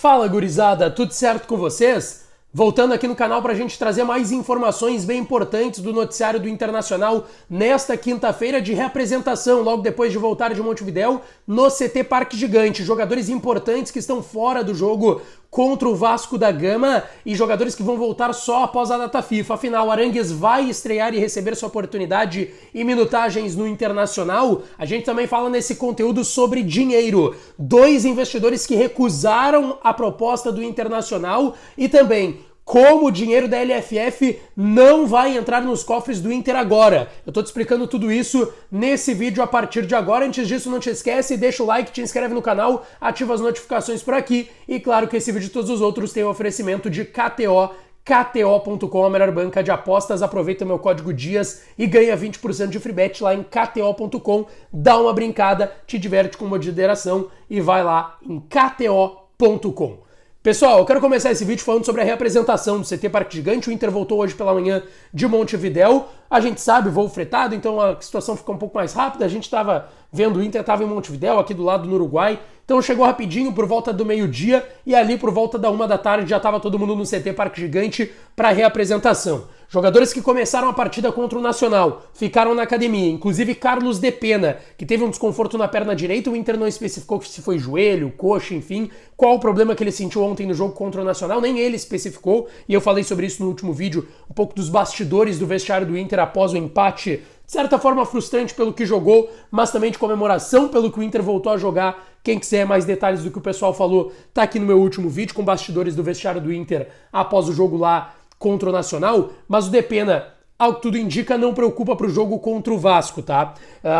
Fala, gurizada, tudo certo com vocês? Voltando aqui no canal para a gente trazer mais informações bem importantes do noticiário do Internacional nesta quinta-feira de reapresentação, logo depois de voltar de Montevidéu, no CT Parque Gigante. Jogadores importantes que estão fora do jogo contra o Vasco da Gama e jogadores que vão voltar só após a data FIFA. Afinal, o Arangues vai estrear e receber sua oportunidade e minutagens no Internacional. A gente também fala nesse conteúdo sobre dinheiro. 2 investidores que recusaram a proposta do Internacional e também como o dinheiro da LFF não vai entrar nos cofres do Inter agora. Eu tô te explicando tudo isso nesse vídeo a partir de agora. Antes disso, não te esquece, deixa o like, te inscreve no canal, ativa as notificações por aqui. E claro que esse vídeo e todos os outros têm o oferecimento de KTO, KTO.com, a melhor banca de apostas. Aproveita meu código DIAS e ganha 20% de free bet lá em KTO.com. Dá uma brincada, te diverte com moderação e vai lá em KTO.com. Pessoal, eu quero começar esse vídeo falando sobre a reapresentação do CT Parque Gigante. O Inter voltou hoje pela manhã de Montevidéu. A gente sabe, voo fretado, então a situação fica um pouco mais rápida. A gente estava vendo o Inter, estava em Montevidéu, aqui do lado no Uruguai. Então chegou rapidinho por volta do meio-dia e ali por volta da 1 da tarde já estava todo mundo no CT Parque Gigante para a reapresentação. Jogadores que começaram a partida contra o Nacional ficaram na academia, inclusive Carlos Depena, que teve um desconforto na perna direita. O Inter não especificou se foi joelho, coxa, enfim, qual o problema que ele sentiu ontem no jogo contra o Nacional, nem ele especificou, e eu falei sobre isso no último vídeo, um pouco dos bastidores do vestiário do Inter após o empate, de certa forma frustrante pelo que jogou, mas também de comemoração pelo que o Inter voltou a jogar. Quem quiser mais detalhes do que o pessoal falou, tá aqui no meu último vídeo, com bastidores do vestiário do Inter após o jogo lá contra o Nacional, mas o Depena, ao que tudo indica, não preocupa para o jogo contra o Vasco, tá?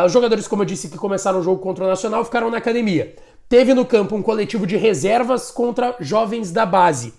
Os jogadores, como eu disse, que começaram o jogo contra o Nacional, ficaram na academia. Teve no campo um coletivo de reservas contra jovens da base.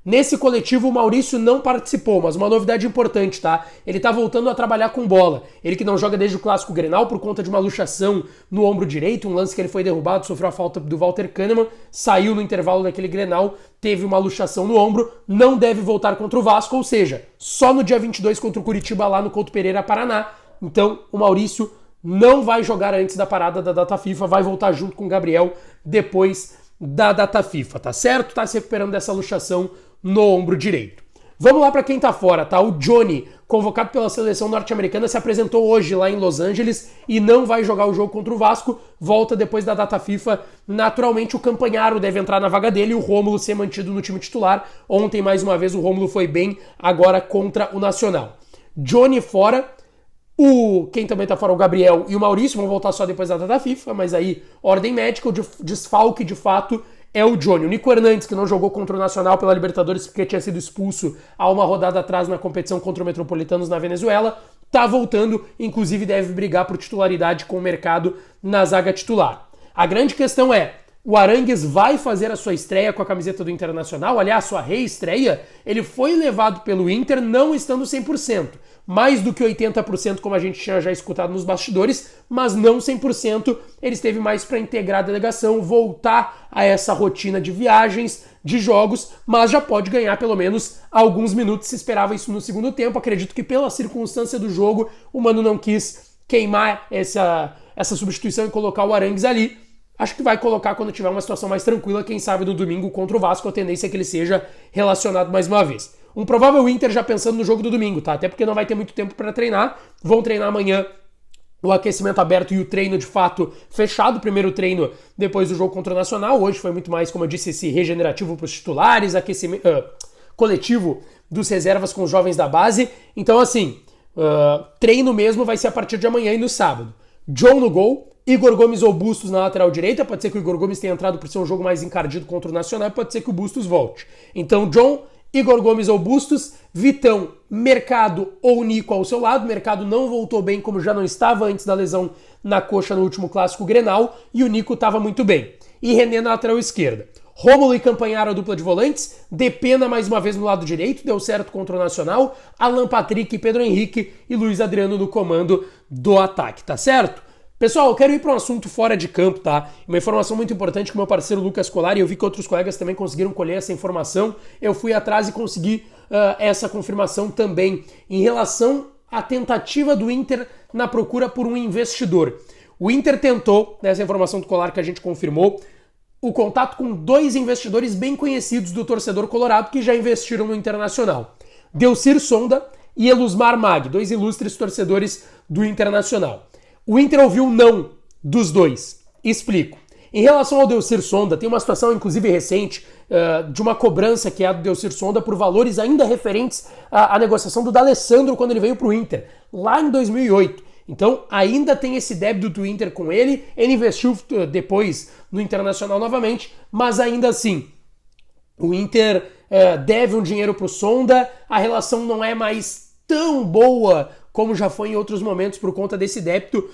Nesse coletivo o Maurício não participou, mas uma novidade importante, tá? Ele tá voltando a trabalhar com bola. Ele que não joga desde o Clássico Grenal por conta de uma luxação no ombro direito, um lance que ele foi derrubado, sofreu a falta do Walter Kahneman, saiu no intervalo daquele Grenal, teve uma luxação no ombro, não deve voltar contra o Vasco, ou seja, só no dia 22 contra o Curitiba lá no Couto Pereira, Paraná. Então o Maurício não vai jogar antes da parada da data FIFA, vai voltar junto com o Gabriel depois da data FIFA, tá certo? Tá se recuperando dessa luxação no ombro direito. Vamos lá para quem tá fora, tá? O Johnny, convocado pela seleção norte-americana, se apresentou hoje lá em Los Angeles e não vai jogar o jogo contra o Vasco, volta depois da data FIFA. Naturalmente o Campanharo deve entrar na vaga dele e o Rômulo ser mantido no time titular. Ontem, mais uma vez, o Rômulo foi bem, agora contra o Nacional. Johnny fora. Quem também tá fora, o Gabriel e o Maurício, vão voltar só depois da data FIFA, mas aí, ordem médica, o desfalque de fato é o Johnny. O Nico Hernandes, que não jogou contra o Nacional pela Libertadores porque tinha sido expulso há uma rodada atrás na competição contra o Metropolitanos na Venezuela, tá voltando, inclusive deve brigar por titularidade com o Mercado na zaga titular. A grande questão é, o Arangues vai fazer a sua estreia com a camiseta do Internacional, aliás, sua reestreia. Ele foi levado pelo Inter não estando 100%, mais do que 80% como a gente tinha já escutado nos bastidores, mas não 100%, ele esteve mais para integrar a delegação, voltar a essa rotina de viagens, de jogos, mas já pode ganhar pelo menos alguns minutos, se esperava isso no segundo tempo. Acredito que pela circunstância do jogo, o Mano não quis queimar essa substituição e colocar o Arangues ali. Acho que vai colocar quando tiver uma situação mais tranquila, quem sabe no domingo contra o Vasco, a tendência é que ele seja relacionado mais uma vez. Um provável Inter já pensando no jogo do domingo, tá? Até porque não vai ter muito tempo para treinar, vão treinar amanhã o aquecimento aberto e o treino de fato fechado, o primeiro treino depois do jogo contra o Nacional. Hoje foi muito mais, como eu disse, esse regenerativo para os titulares, aquecimento coletivo dos reservas com os jovens da base. Então assim, treino mesmo vai ser a partir de amanhã e no sábado. John no gol, Igor Gomes ou Bustos na lateral direita. Pode ser que o Igor Gomes tenha entrado por ser um jogo mais encardido contra o Nacional, pode ser que o Bustos volte. Então John, Igor Gomes ou Bustos, Vitão, Mercado ou Nico ao seu lado. Mercado não voltou bem, como já não estava antes da lesão na coxa no último Clássico Grenal, e o Nico estava muito bem. E René na lateral esquerda. Rômulo e Campanharo, a dupla de volantes. Depena mais uma vez no lado direito, deu certo contra o Nacional. Alan Patrick, Pedro Henrique e Luiz Adriano no comando do ataque, tá certo? Pessoal, eu quero ir para um assunto fora de campo, tá? Uma informação muito importante que o meu parceiro Lucas Colari, eu vi que outros colegas também conseguiram colher essa informação, eu fui atrás e consegui essa confirmação também em relação à tentativa do Inter na procura por um investidor. O Inter tentou, nessa informação do Colari que a gente confirmou, o contato com dois investidores bem conhecidos do torcedor colorado que já investiram no Internacional. Delcir Sonda e Elusmar Mag, dois ilustres torcedores do Internacional. O Inter ouviu não dos dois. Explico. Em relação ao Delcir Sonda, tem uma situação, inclusive recente, de uma cobrança que é a do Delcir Sonda por valores ainda referentes à negociação do D'Alessandro quando ele veio para o Inter, lá em 2008. Então, ainda tem esse débito do Inter com ele. Ele investiu depois no Internacional novamente, mas ainda assim, o Inter deve um dinheiro para o Sonda, a relação não é mais tão boa como já foi em outros momentos por conta desse débito,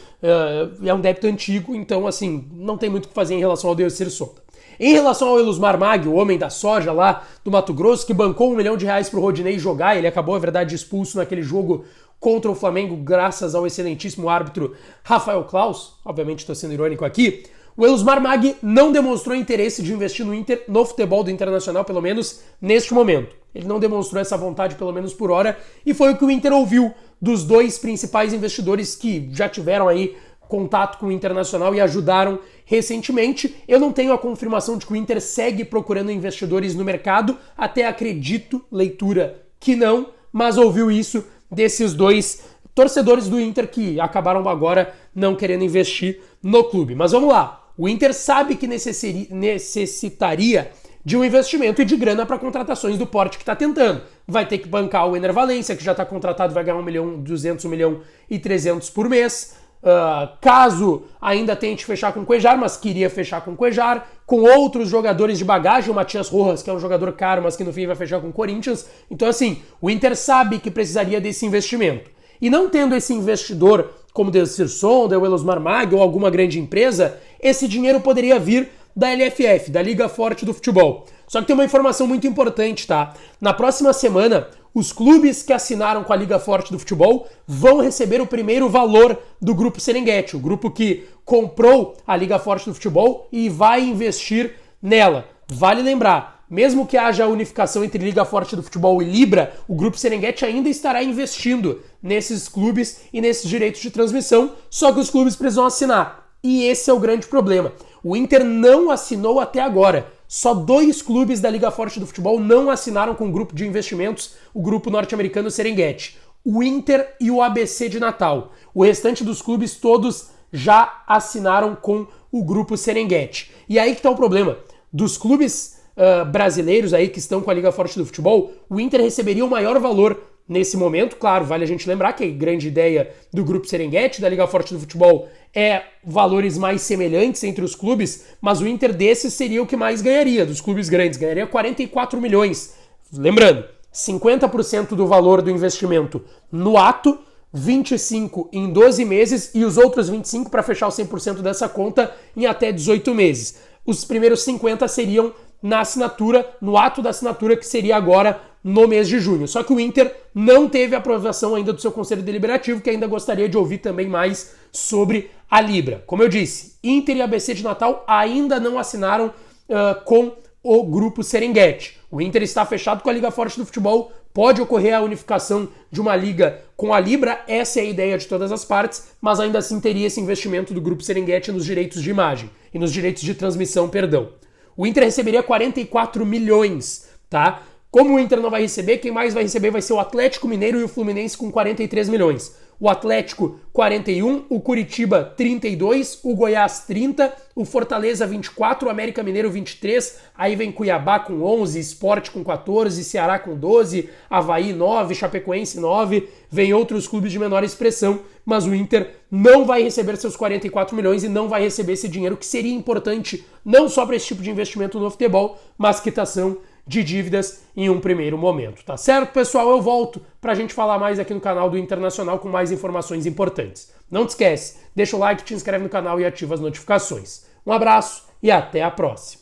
é um débito antigo, então assim, não tem muito o que fazer em relação ao Delcir Sonda. Em relação ao Elusmar Mag, o homem da soja lá do Mato Grosso, que bancou R$1 milhão pro Rodinei jogar, ele acabou, na verdade, expulso naquele jogo contra o Flamengo, graças ao excelentíssimo árbitro Rafael Claus, obviamente estou sendo irônico aqui. O Elusmar Mag não demonstrou interesse de investir no Inter, no futebol do Internacional, pelo menos neste momento. Ele não demonstrou essa vontade, pelo menos por hora, e foi o que o Inter ouviu dos dois principais investidores que já tiveram aí contato com o Internacional e ajudaram recentemente. Eu não tenho a confirmação de que o Inter segue procurando investidores no mercado, até acredito, leitura, que não, mas ouviu isso desses dois torcedores do Inter que acabaram agora não querendo investir no clube. Mas vamos lá, o Inter sabe que necessitaria de um investimento e de grana para contratações do porte que está tentando. Vai ter que bancar o Ener Valencia, que já está contratado, vai ganhar 1.200.000, 1.300.000 por mês. Caso ainda tente fechar com o Cuéllar, mas queria fechar com o Cuéllar, com outros jogadores de bagagem, o Matias Rojas, que é um jogador caro, mas que no fim vai fechar com o Corinthians. Então assim, o Inter sabe que precisaria desse investimento. E não tendo esse investidor como o Delcir Sonda, o Elusmar Mag ou alguma grande empresa, esse dinheiro poderia vir da LFF, da Liga Forte do Futebol. Só que tem uma informação muito importante, tá? Na próxima semana, os clubes que assinaram com a Liga Forte do Futebol vão receber o primeiro valor do Grupo Serengeti, o grupo que comprou a Liga Forte do Futebol e vai investir nela. Vale lembrar, mesmo que haja a unificação entre Liga Forte do Futebol e Libra, o Grupo Serengeti ainda estará investindo nesses clubes e nesses direitos de transmissão, só que os clubes precisam assinar. E esse é o grande problema. O Inter não assinou até agora. Só 2 clubes da Liga Forte do Futebol não assinaram com o grupo de investimentos, o grupo norte-americano Serengeti. O Inter e o ABC de Natal. O restante dos clubes todos já assinaram com o grupo Serengeti. E aí que está o problema. Dos clubes brasileiros aí que estão com a Liga Forte do Futebol, o Inter receberia o maior valor nesse momento. Claro, vale a gente lembrar que a grande ideia do grupo Serengeti, da Liga Forte do Futebol, é valores mais semelhantes entre os clubes, mas o Inter desses seria o que mais ganharia, dos clubes grandes, ganharia 44 milhões. Lembrando, 50% do valor do investimento no ato, 25 em 12 meses e os outros 25 para fechar o 100% dessa conta em até 18 meses. Os primeiros 50 seriam na assinatura, no ato da assinatura, que seria agora no mês de junho. Só que o Inter não teve aprovação ainda do seu Conselho Deliberativo, que ainda gostaria de ouvir também mais sobre a Libra. Como eu disse, Inter e ABC de Natal ainda não assinaram com o grupo Serengeti. O Inter está fechado com a Liga Forte do Futebol, pode ocorrer a unificação de uma liga com a Libra, essa é a ideia de todas as partes, mas ainda assim teria esse investimento do grupo Serengeti nos direitos de imagem e nos direitos de transmissão, perdão. O Inter receberia 44 milhões, tá? Como o Inter não vai receber, quem mais vai receber vai ser o Atlético Mineiro e o Fluminense com 43 milhões. O Atlético, 41, o Curitiba, 32, o Goiás, 30, o Fortaleza, 24, o América Mineiro, 23, aí vem Cuiabá com 11, Sport com 14, Ceará com 12, Avaí, 9, Chapecoense, 9, vem outros clubes de menor expressão, mas o Inter não vai receber seus 44 milhões e não vai receber esse dinheiro que seria importante não só para esse tipo de investimento no futebol, mas quitação de dívidas em um primeiro momento, tá certo, pessoal? Eu volto pra gente falar mais aqui no canal do Internacional com mais informações importantes. Não te esquece, deixa o like, te inscreve no canal e ativa as notificações. Um abraço e até a próxima!